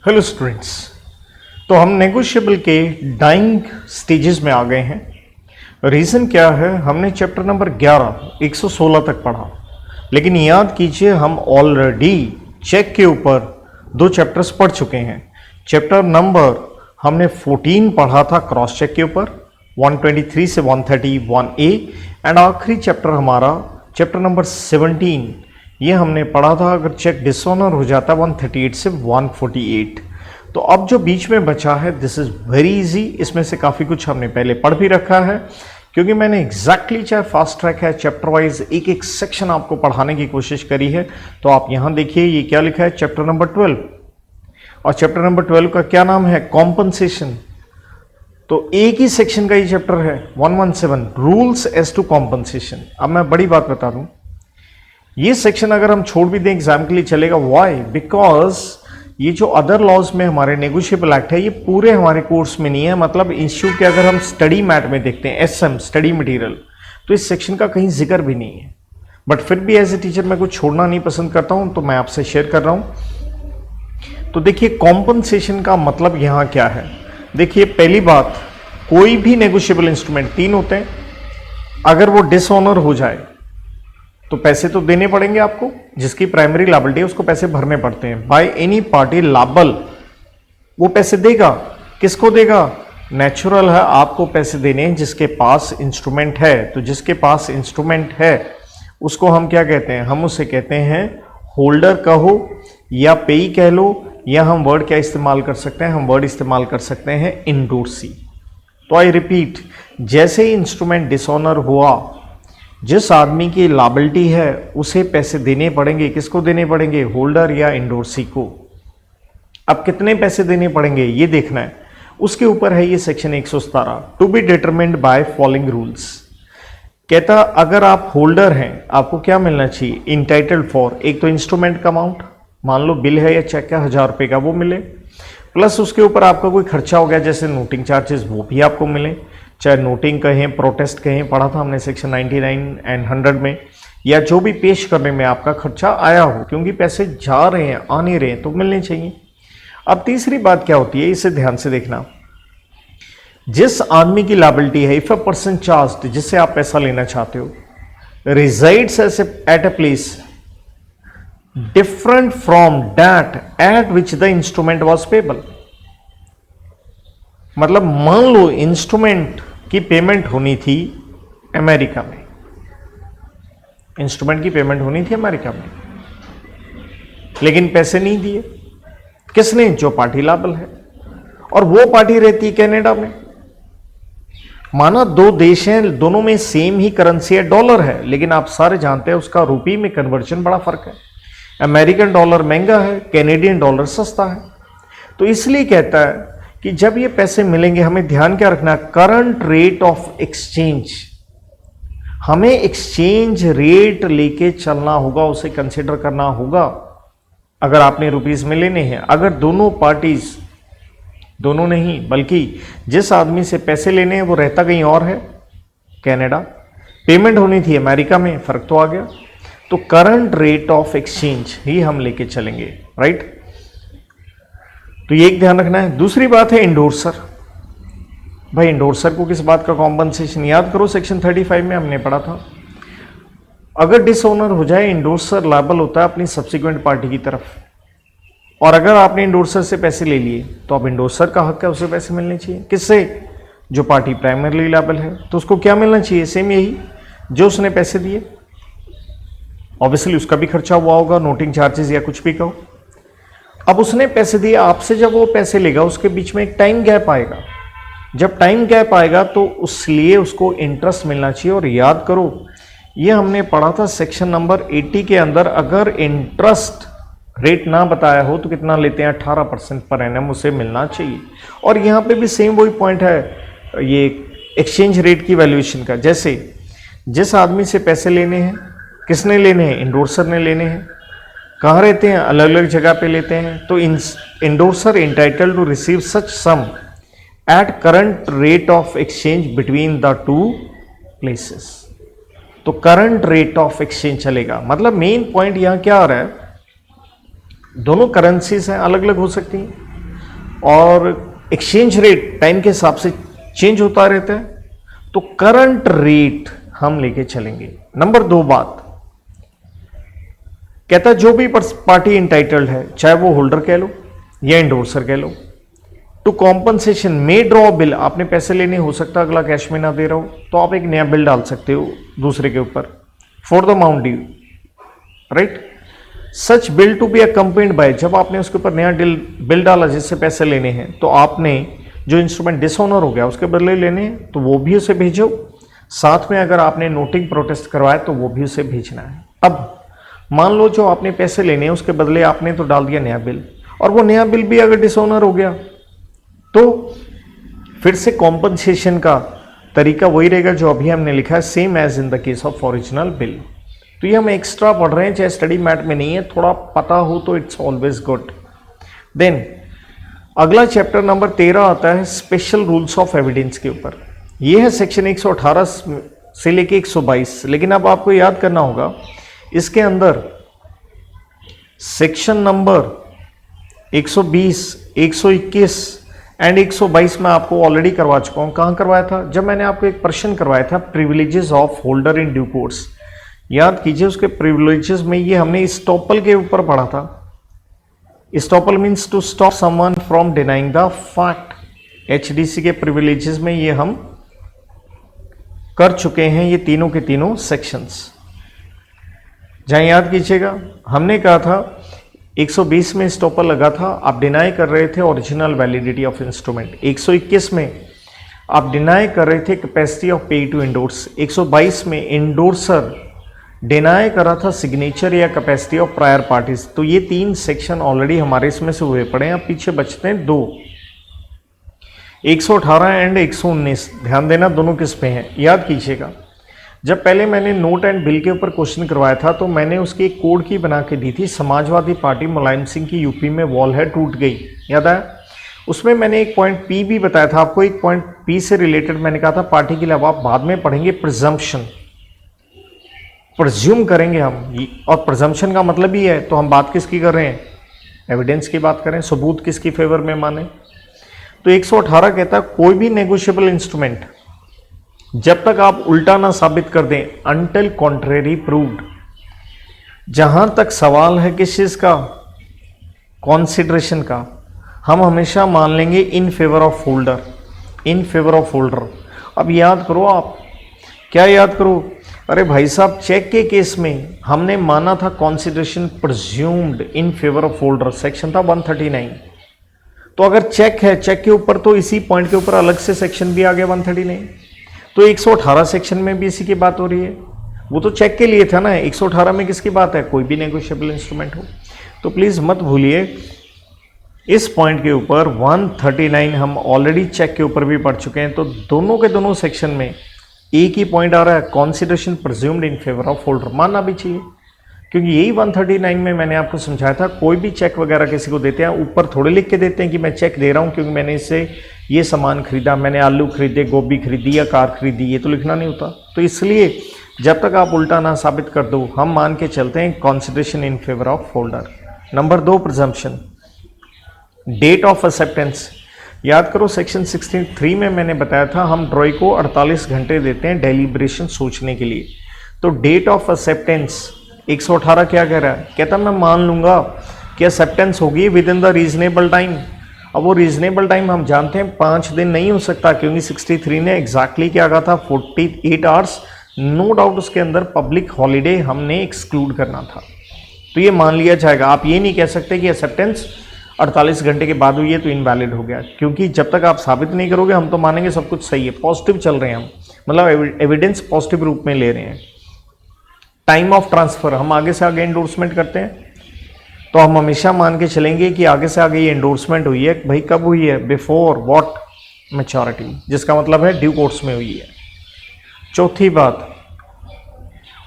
Hello students. तो हम negotiable के डाइंग स्टेजेस में आ गए हैं। रीज़न क्या है, हमने चैप्टर नंबर 11 116 तक पढ़ा, लेकिन याद कीजिए हम ऑलरेडी चेक के ऊपर 2 चैप्टर्स पढ़ चुके हैं। चैप्टर नंबर हमने 14 पढ़ा था क्रॉस चेक के ऊपर 123 से 131A, एंड आखिरी चैप्टर हमारा चैप्टर नंबर 17 ये हमने पढ़ा था अगर चेक डिसऑनर हो जाता 138 से 148। तो अब जो बीच में बचा है दिस इज़ वेरी इजी। इसमें से काफ़ी कुछ हमने पहले पढ़ भी रखा है, क्योंकि मैंने एग्जैक्टली चाहे फास्ट ट्रैक है चैप्टर वाइज एक एक सेक्शन आपको पढ़ाने की कोशिश करी है। तो आप यहाँ देखिए ये क्या लिखा है, चैप्टर नंबर 12, और चैप्टर नंबर 12 का क्या नाम है, कॉम्पनसेशन। तो एक ही सेक्शन का ये चैप्टर है 117 रूल्स एज टू कॉम्पनसेशन। अब मैं बड़ी बात बता दूं, ये सेक्शन अगर हम छोड़ भी दें एग्जाम के लिए चलेगा। व्हाई? बिकॉज ये जो अदर लॉज में हमारे नेगोशिएबल एक्ट है ये पूरे हमारे कोर्स में नहीं है। मतलब इंस्टीट्यूट के अगर हम स्टडी मैट में देखते हैं एसएम स्टडी मटेरियल, तो इस सेक्शन का कहीं जिक्र भी नहीं है। बट फिर भी एज ए टीचर मैं कुछ छोड़ना नहीं पसंद करता हूं, तो मैं आपसे शेयर कर रहा हूं। तो देखिए कॉम्पनसेशन का मतलब यहां क्या है। देखिए पहली बात, कोई भी नेगोशिएबल इंस्ट्रूमेंट 3 होते हैं, अगर वो डिसऑनर हो जाए तो पैसे तो देने पड़ेंगे आपको, जिसकी प्राइमरी लायबिलिटी है उसको पैसे भरने पड़ते हैं। बाय एनी पार्टी लायबल वो पैसे देगा, किसको देगा? नेचुरल है आपको पैसे देने जिसके पास इंस्ट्रूमेंट है। तो जिसके पास इंस्ट्रूमेंट है उसको हम क्या कहते हैं, हम उसे कहते हैं होल्डर कहो या पेई कह लो, या हम वर्ड क्या इस्तेमाल कर सकते हैं, हम वर्ड इस्तेमाल कर सकते हैं इंडोर्सी। तो आई रिपीट, जैसे ही इंस्ट्रूमेंट डिसऑनर हुआ, जिस आदमी की लायबिलिटी है उसे पैसे देने पड़ेंगे। किसको देने पड़ेंगे? होल्डर या इंडोर्सी को। अब कितने पैसे देने पड़ेंगे ये देखना है, उसके ऊपर है ये section 117, to be determined by following rules. कहता अगर आप होल्डर हैं आपको क्या मिलना चाहिए, इंटाइटल्ड फॉर, एक तो इंस्ट्रूमेंट का अमाउंट, मान लो बिल है या चेक है 1000 रुपये का, वो मिले, प्लस उसके ऊपर आपका कोई खर्चा हो गया जैसे नोटिंग चार्जेस, वो भी आपको मिले, चाहे नोटिंग कहें प्रोटेस्ट कहें, पढ़ा था हमने सेक्शन 99 एंड 100 में, या जो भी पेश करने में आपका खर्चा आया हो, क्योंकि पैसे जा रहे हैं आ नहीं रहे हैं तो मिलने चाहिए। अब तीसरी बात क्या होती है, इसे ध्यान से देखना, जिस आदमी की लायबिलिटी है, इफ अ पर्सन चार्ज्ड, जिससे आप पैसा लेना चाहते हो, resides at a place different from that at which the instrument was payable. मतलब मान लो इंस्ट्रूमेंट की पेमेंट होनी थी अमेरिका में, इंस्ट्रूमेंट की पेमेंट होनी थी अमेरिका में, लेकिन पैसे नहीं दिए। किसने? जो पार्टी लायबल है, और वो पार्टी रहती है कनाडा में। माना 2 देश हैं, दोनों में सेम ही करेंसी है, डॉलर है, लेकिन आप सारे जानते हैं उसका रुपये में कन्वर्जन बड़ा फर्क है। अमेरिकन डॉलर महंगा है, कैनेडियन डॉलर सस्ता है। तो इसलिए कहता है कि जब ये पैसे मिलेंगे हमें ध्यान क्या रखना, करंट रेट ऑफ एक्सचेंज, हमें एक्सचेंज रेट लेके चलना होगा, उसे कंसिडर करना होगा अगर आपने रुपीस में लेने हैं। अगर दोनों पार्टीज, दोनों नहीं बल्कि जिस आदमी से पैसे लेने हैं वो रहता कहीं और है, कनाडा, पेमेंट होनी थी अमेरिका में, फर्क तो आ गया। तो करंट रेट ऑफ एक्सचेंज ही हम लेके चलेंगे, राइट। तो ये एक ध्यान रखना है। दूसरी बात है इंडोर्सर। भाई इंडोर्सर को किस बात का कॉम्पनसेशन, याद करो सेक्शन 35 में हमने पढ़ा था, अगर डिसऑनर हो जाए इंडोर्सर लायबल होता है अपनी सब्सिक्वेंट पार्टी की तरफ, और अगर आपने इंडोर्सर से पैसे ले लिए तो अब इंडोर्सर का हक है, उसे पैसे मिलने चाहिए। किससे? जो पार्टी प्राइमरली लायबल है, तो उसको क्या मिलना चाहिए? सेम यही जो उसने पैसे दिए। ऑब्वियसली उसका भी खर्चा हुआ होगा, नोटिंग चार्जेस या कुछ भी कहो। अब उसने पैसे दिए आपसे, जब वो पैसे लेगा उसके बीच में एक टाइम गैप आएगा, जब टाइम गैप आएगा तो उसलिए उसको इंटरेस्ट मिलना चाहिए। और याद करो ये हमने पढ़ा था सेक्शन नंबर 80 के अंदर, अगर इंटरेस्ट रेट ना बताया हो तो कितना लेते हैं, 18% पर एनम उसे मिलना चाहिए। और यहाँ पे भी सेम वही पॉइंट है ये एक्सचेंज रेट की वैल्यूएशन का। जैसे जिस आदमी से पैसे लेने हैं, किसने लेने हैं? इंडोर्सर ने लेने हैं। कहाँ रहते हैं? अलग अलग जगह पे लेते हैं। तो endorser entitled to receive such sum at current rate of exchange between the 2 places. तो करंट रेट ऑफ एक्सचेंज चलेगा। मतलब मेन पॉइंट यहां क्या आ रहा है, दोनों करेंसीज हैं, अलग अलग हो सकती हैं, और एक्सचेंज रेट टाइम के हिसाब से चेंज होता रहता है, तो करंट रेट हम लेके चलेंगे। नंबर 2 बात कहता है जो भी पार्टी इंटाइटल्ड है, चाहे वो होल्डर कह लो या इंडोर्सर कह लो, to compensation may draw bill, आपने पैसे लेने, हो सकता अगला कैश में ना दे रहा हो, तो आप एक नया बिल डाल सकते हो दूसरे के ऊपर for the amount due, right. Such bill to be accompanied by, जब आपने उसके ऊपर नया बिल डाला जिससे पैसे लेने हैं, तो आपने जो इंस्ट्रूमेंट डिसऑनर हो गया उसके बदले लेने हैं, तो वो भी उसे भेजो। साथ में अगर आपने नोटिंग प्रोटेस्ट करवाया तो वो भी उसे भेजना है। अब मान लो जो आपने पैसे लेने हैं उसके बदले आपने तो डाल दिया नया बिल, और वो नया बिल भी अगर डिसऑनर हो गया, तो फिर से कॉम्पनसेशन का तरीका वही रहेगा जो अभी हमने लिखा है, same as in the case of original bill. तो ये हम एक्स्ट्रा पढ़ रहे हैं, चाहे स्टडी मैट में नहीं है, थोड़ा पता हो तो इट्स ऑलवेज गुड। देन अगला चैप्टर नंबर 13 आता है स्पेशल रूल्स ऑफ एविडेंस के ऊपर। ये है सेक्शन 118 से लेके 122। लेकिन अब आपको याद करना होगा इसके अंदर सेक्शन नंबर 120, 121 एंड 122 में आपको ऑलरेडी करवा चुका हूं। कहां करवाया था? जब मैंने आपको एक प्रश्न करवाया था privileges of holder in due course. याद कीजिए उसके प्रिविलेजेस में ये हमने इस्टॉपल के ऊपर पढ़ा था। Estoppel means to stop someone from denying the fact. HDC के प्रिविलेजेस में ये हम कर चुके हैं, ये तीनों के तीनों सेक्शंस। जहां याद कीजिएगा हमने कहा था 120 में स्टॉपर लगा था, आप डिनाई कर रहे थे ओरिजिनल वैलिडिटी ऑफ इंस्ट्रूमेंट। 121 में आप डिनाई कर रहे थे कैपेसिटी ऑफ पे टू इंडोर्स। 122 में इंडोर्सर डिनाई करा था सिग्नेचर या कैपेसिटी ऑफ प्रायर पार्टीज। तो ये 3 सेक्शन ऑलरेडी हमारे इसमें से हुए पड़े हैं। अब पीछे बचते हैं 2, 118 एंड 119। ध्यान देना दोनों किस पे हैं, याद कीजिएगा। जब पहले मैंने नोट एंड बिल के ऊपर क्वेश्चन करवाया था तो मैंने उसकी एक कोड की बना के दी थी। समाजवादी पार्टी मुलायम सिंह की यूपी में वॉल है टूट गई, याद आया? उसमें मैंने एक पॉइंट पी भी बताया था आपको। एक पॉइंट पी से रिलेटेड मैंने कहा था पार्टी के लिए अब आप बाद में पढ़ेंगे प्रिजम्पशन, प्रिज्यूम करेंगे हम। और प्रिजम्पशन का मतलब ही है, तो हम बात किसकी कर रहे हैं? एविडेंस की बात करें, सबूत किसकी फेवर में माने। तो 118 कहता है कोई भी नेगोशिएबल इंस्ट्रूमेंट जब तक आप उल्टा ना साबित कर दें, अनटिल कॉन्ट्रेरी प्रूव्ड। जहां तक सवाल है किस चीज का? कॉन्सिडरेशन का, हम हमेशा मान लेंगे इन favour of holder, in favour of holder. अब याद करो, आप क्या याद करो? अरे भाई साहब, चेक के केस में हमने माना था consideration presumed in favour of holder, section था 139। तो अगर चेक है, चेक के ऊपर तो इसी पॉइंट के ऊपर अलग से सेक्शन भी आ गया 139। तो 118 सेक्शन में भी इसी की बात हो रही है। वो तो चेक के लिए था ना, 118 में किसकी बात है? कोई भी नेगोशिएबल इंस्ट्रूमेंट हो। तो प्लीज मत भूलिए इस पॉइंट के ऊपर 139 हम ऑलरेडी चेक के ऊपर भी पढ़ चुके हैं। तो दोनों के दोनों सेक्शन में एक ही पॉइंट आ रहा है, consideration presumed in favour of holder. मानना भी चाहिए, क्योंकि यही 139 में मैंने आपको समझाया था। कोई भी चेक वगैरह किसी को देते हैं, ऊपर थोड़े लिख के देते हैं कि मैं चेक दे रहा हूं क्योंकि मैंने इससे ये सामान खरीदा, मैंने आलू खरीदे, गोभी खरीदी या कार खरीदी, ये तो लिखना नहीं होता। तो इसलिए जब तक आप उल्टा ना साबित कर दो, हम मान के चलते हैं consideration in favour of holder. Number 2 presumption, date of acceptance. याद करो सेक्शन 63 में मैंने बताया था हम ड्रॉई को 48 घंटे देते हैं डेलिब्रेशन सोचने के लिए। तो डेट ऑफ एक्सेप्टेंस 118 क्या कह रहा है? कहता मैं मान लूंगा कि एक्सेप्टेंस होगी with in the reasonable time. अब वो रीजनेबल टाइम हम जानते हैं 5 दिन नहीं हो सकता, क्योंकि 63 ने एग्जैक्टली क्या कहा था? 48 आवर्स। नो डाउट उसके अंदर पब्लिक हॉलीडे हमने एक्सक्लूड करना था, तो ये मान लिया जाएगा। आप ये नहीं कह सकते कि एक्सेप्टेंस 48 घंटे के बाद हुई है तो इनवैलिड हो गया, क्योंकि जब तक आप साबित नहीं करोगे हम तो मानेंगे सब कुछ सही है, पॉजिटिव चल रहे हैं हम, मतलब एविडेंस पॉजिटिव रूप में ले रहे हैं। टाइम ऑफ ट्रांसफर, हम आगे से आगे एंडोर्समेंट करते हैं तो हम हमेशा मान के चलेंगे कि आगे से आगे ये एंडोर्समेंट हुई है। भाई कब हुई है? Before what? मैच्योरिटी, जिसका मतलब है ड्यू कोर्स में हुई है। चौथी बात,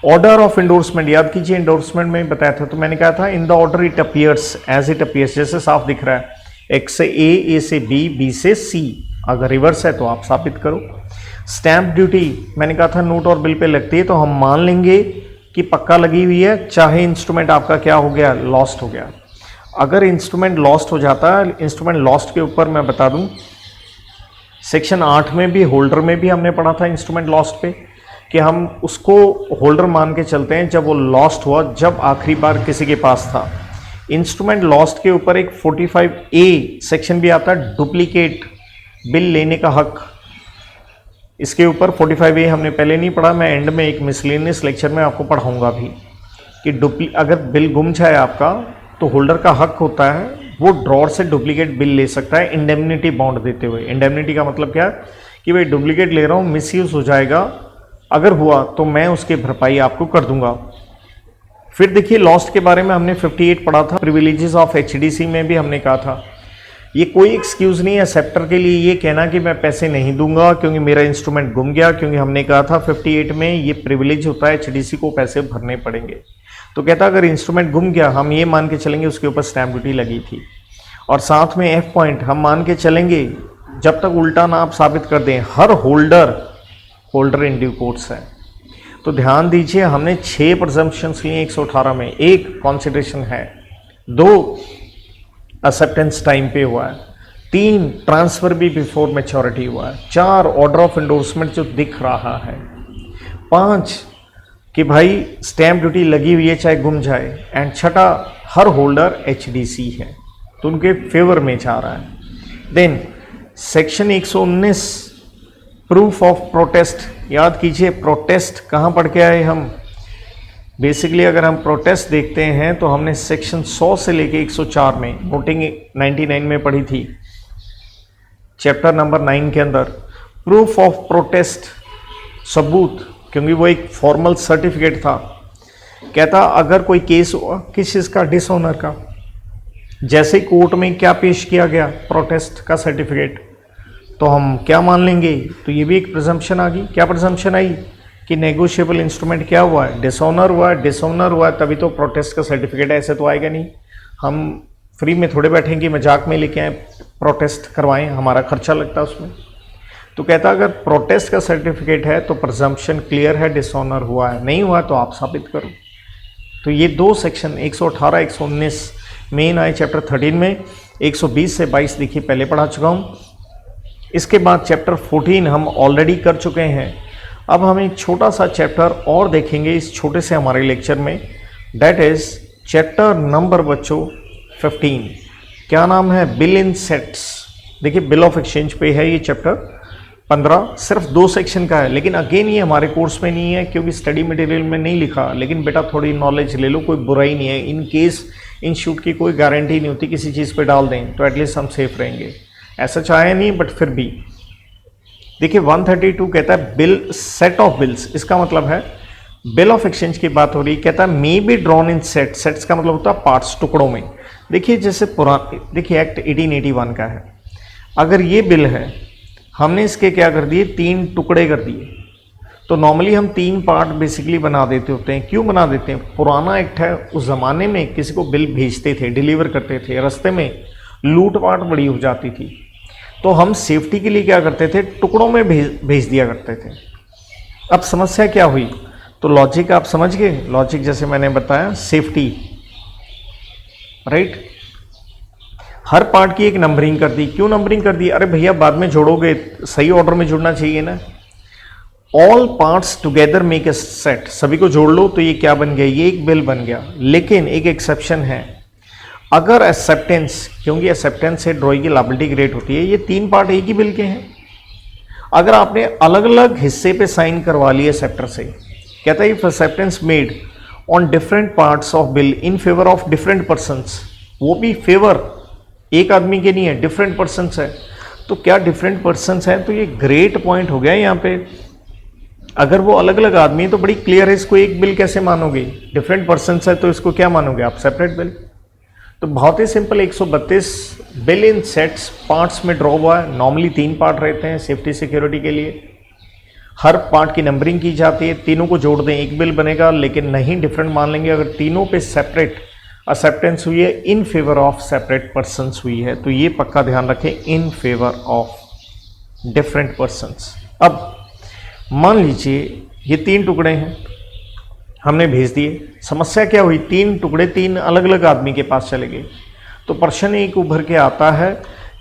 ऑर्डर ऑफ एंडोर्समेंट। याद कीजिए एंडोर्समेंट में बताया था, तो मैंने कहा था in the order it appears, as it appears, जैसे साफ दिख रहा है, एक्स से ए से बी, बी से सी। अगर रिवर्स है तो आप साबित करो। स्टैंप ड्यूटी मैंने कहा था नोट और बिल पे लगती है, तो हम मान लेंगे कि पक्का लगी हुई है, चाहे इंस्ट्रूमेंट आपका क्या हो गया? लॉस्ट हो गया। अगर इंस्ट्रूमेंट लॉस्ट हो जाता है, इंस्ट्रूमेंट लॉस्ट के ऊपर मैं बता दूं, सेक्शन 8 में भी, होल्डर में भी हमने पढ़ा था इंस्ट्रूमेंट लॉस्ट पे, कि हम उसको होल्डर मान के चलते हैं जब वो लॉस्ट हुआ, जब आखिरी बार किसी के पास था। इंस्ट्रूमेंट लॉस्ट के ऊपर एक 45A सेक्शन भी आता है, डुप्लीकेट बिल लेने का हक। इसके ऊपर 45A हमने पहले नहीं पढ़ा, मैं एंड में एक मिसलेनियस लेक्चर में आपको पढ़ाऊंगा भी, कि अगर बिल गुम जाए आपका तो होल्डर का हक होता है वो ड्रॉर से डुप्लीकेट बिल ले सकता है इंडेमनिटी बॉन्ड देते हुए। इंडेमनिटी का मतलब क्या है कि भाई डुप्लीकेट ले रहा हूँ, मिसयूज हो जाएगा, अगर हुआ तो मैं उसकी भरपाई आपको कर दूंगा। फिर देखिए लॉस्ट के बारे में हमने 58 पढ़ा था, प्रिविलेजेस ऑफ एचडीसी में भी हमने कहा था ये कोई एक्सक्यूज नहीं है सेप्टर के लिए ये कहना कि मैं पैसे नहीं दूंगा क्योंकि मेरा इंस्ट्रूमेंट गुम गया, क्योंकि हमने कहा था 58 में ये प्रिविलेज होता है, एचडीसी को पैसे भरने पड़ेंगे। तो कहता अगर इंस्ट्रूमेंट गुम गया हम ये मान के चलेंगे उसके ऊपर स्टैम्प ड्यूटी लगी थी, और साथ में एफ पॉइंट हम मान के चलेंगे जब तक उल्टा ना आप साबित कर दें हर होल्डर इन ड्यू कोर्स है। तो ध्यान दीजिए हमने 6 प्रिजम्पशंस लिए 118 में, 1 कॉन्सिडरेशन है, 2 एक्सेप्टेंस टाइम पे हुआ है, 3 ट्रांसफर भी बिफोर मैच्योरिटी हुआ है, 4 ऑर्डर ऑफ एंडोर्समेंट जो दिख रहा है, 5 कि भाई स्टैम्प ड्यूटी लगी हुई है चाहे गुम जाए, एंड 6 हर होल्डर एचडीसी है तो उनके फेवर में जा रहा है। Then section 119 proof of protest, याद कीजिए प्रोटेस्ट कहाँ पढ़ के आए हम, बेसिकली अगर हम प्रोटेस्ट देखते हैं तो हमने सेक्शन 100 से लेके 104 में, वोटिंग 99 में पढ़ी थी, चैप्टर नंबर 9 के अंदर प्रूफ ऑफ प्रोटेस्ट, सबूत, क्योंकि वो एक फॉर्मल सर्टिफिकेट था। कहता अगर कोई केस हुआ किस चीज़ का, डिसऑनर का, जैसे कोर्ट में क्या पेश किया गया, प्रोटेस्ट का सर्टिफिकेट, तो हम क्या मान लेंगे, तो ये भी एक प्रिजम्पशन आ गई। क्या प्रिजम्पशन आई कि नेगोशिएबल इंस्ट्रूमेंट क्या हुआ है, डिसऑनर हुआ है, डिसऑनर हुआ है तभी तो प्रोटेस्ट का सर्टिफिकेट है, ऐसे तो आएगा नहीं। हम फ्री में थोड़े बैठेंगे मजाक में लेके आए प्रोटेस्ट करवाएं, हमारा खर्चा लगता है उसमें। तो कहता अगर प्रोटेस्ट का सर्टिफिकेट है तो प्रिजम्पशन क्लियर है डिसऑनर हुआ है, नहीं हुआ तो आप साबित करो। तो ये 2 सेक्शन 118 119 मेन आए चैप्टर 13 में, 120 से 22 देखिए पहले पढ़ा चुका हूँ। इसके बाद चैप्टर 14 हम ऑलरेडी कर चुके हैं। अब हम एक छोटा सा चैप्टर और देखेंगे इस छोटे से हमारे लेक्चर में, डेट इज चैप्टर नंबर बच्चों 15। क्या नाम है, बिल इन सेट्स। देखिए बिल ऑफ एक्सचेंज पे है ये चैप्टर 15, सिर्फ 2 सेक्शन का है, लेकिन अगेन ये हमारे कोर्स में नहीं है क्योंकि स्टडी मटेरियल में नहीं लिखा, लेकिन बेटा थोड़ी नॉलेज ले लो, कोई बुराई नहीं है। इन केस इन शूट की कोई गारंटी नहीं होती, किसी चीज़ पे डाल दें तो एटलीस्ट हम सेफ रहेंगे, ऐसा चाहे नहीं बट फिर भी। देखिए 132 कहता है बिल सेट ऑफ बिल्स, इसका मतलब है बिल ऑफ एक्सचेंज की बात हो रही, कहता है may be drawn in set, sets का मतलब होता है पार्ट्स, टुकड़ों में। देखिए जैसे देखिए एक्ट 1881 का है, अगर ये बिल है हमने इसके क्या कर दिए, 3 टुकड़े कर दिए, तो नॉर्मली हम 3 पार्ट बेसिकली बना देते होते हैं। क्यों बना देते हैं, पुराना एक्ट है, उस ज़माने में किसी को बिल भेजते थे, डिलीवर करते थे, रास्ते में लूटपाट बड़ी हो जाती थी, तो हम सेफ्टी के लिए क्या करते थे, टुकड़ों में भेज दिया करते थे। अब समस्या क्या हुई, तो लॉजिक आप समझ गए, लॉजिक जैसे मैंने बताया, सेफ्टी, राइट। हर पार्ट की एक नंबरिंग कर दी। क्यों नंबरिंग कर दी, अरे भैया बाद में जोड़ोगे, सही ऑर्डर में जुड़ना चाहिए ना। All parts together make a set, सभी को जोड़ लो तो ये क्या बन गया, ये एक बिल बन गया। लेकिन एक एक्सेप्शन है, अगर एक्सेप्टेंस, क्योंकि एक्सेप्टेंस से ड्रॉइंग की लायबिलिटी ग्रेट होती है, ये 3 पार्ट एक ही बिल के हैं। अगर आपने अलग अलग हिस्से पे साइन करवा लिए एक्सेप्टर से, कहता है if acceptance made on different parts of bill in favour of different persons, वो भी फेवर एक आदमी के नहीं है, डिफरेंट पर्सन्स है। तो क्या डिफरेंट पर्सन्स हैं, तो ये ग्रेट पॉइंट हो गया यहाँ पे। अगर वो अलग अलग आदमी है तो बड़ी क्लियर है, इसको एक बिल कैसे मानोगे, डिफरेंट पर्सन्स है तो इसको क्या मानोगे आप, सेपरेट बिल। तो बहुत ही सिंपल, 132 बिल इन सेट्स पार्ट्स में ड्रॉ हुआ है। नॉर्मली 3 पार्ट रहते हैं सेफ्टी सिक्योरिटी के लिए, हर पार्ट की नंबरिंग की जाती है, तीनों को जोड़ दें एक बिल बनेगा, लेकिन नहीं डिफरेंट मान लेंगे। अगर तीनों पे सेपरेट एक्सेप्टेंस हुई है, इन फेवर ऑफ सेपरेट पर्सन्स हुई है, तो ये पक्का ध्यान रखें, इन फेवर ऑफ डिफरेंट पर्सन्स। अब मान लीजिए ये 3 टुकड़े हैं, हमने भेज दिए, समस्या क्या हुई, 3 टुकड़े 3 अलग अलग आदमी के पास चले गए। तो प्रश्न एक उभर के आता है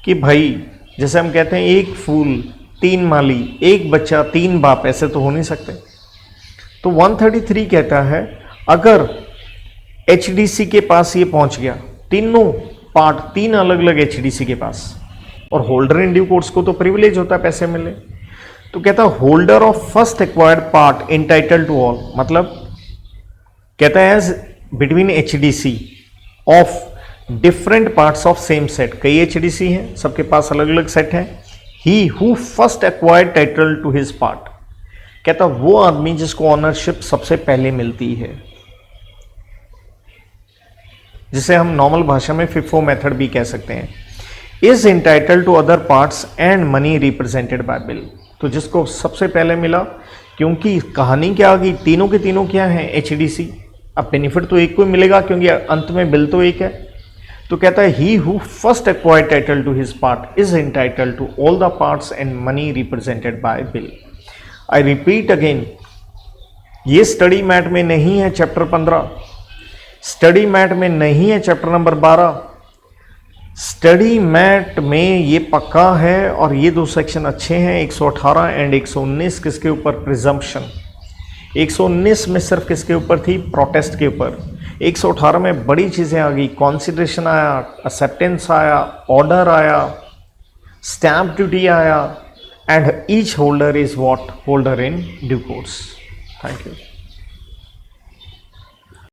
कि भाई जैसे हम कहते हैं एक फूल तीन माली, एक बच्चा तीन बाप, ऐसे तो हो नहीं सकते। तो 133 कहता है अगर एचडीसी के पास ये पहुंच गया, तीनों पार्ट तीन अलग अलग एचडीसी के पास, और होल्डर इन ड्यू कोर्स को तो प्रिविलेज होता है पैसे मिले, तो कहता है holder of first acquired part entitled to all, मतलब कहता है as between HDC of different parts of same set, कई एचडीसी हैं, सबके पास अलग अलग सेट हैं, he who first acquired title to his part, कहता वो आदमी जिसको ऑनरशिप सबसे पहले मिलती है, जिसे हम नॉर्मल भाषा में फिफो मेथड भी कह सकते हैं, is entitled to other parts and money represented by bill. तो जिसको सबसे पहले मिला, क्योंकि कहानी क्या आ गई, तीनों के तीनों क्या है एचडीसी, अब बेनिफिट तो एक को मिलेगा क्योंकि अंत में बिल तो एक है। तो कहता है he who first acquired title to his part is entitled to all the parts and money represented by bill. I repeat again, ये स्टडी मैट में नहीं है चैप्टर 15, स्टडी मैट में नहीं है चैप्टर नंबर 12, स्टडी मैट में ये पक्का है। और ये दो सेक्शन अच्छे हैं, 118 एंड 119 किसके ऊपर, प्रिजम्पशन। 119 में सिर्फ किसके ऊपर थी, प्रोटेस्ट के ऊपर। 118 में बड़ी चीज़ें आ गई, कॉन्सिडरेशन आया, एक्सेप्टेंस आया, ऑर्डर आया, स्टैम्प ड्यूटी आया, and each holder is what, holder in due course. Thank you.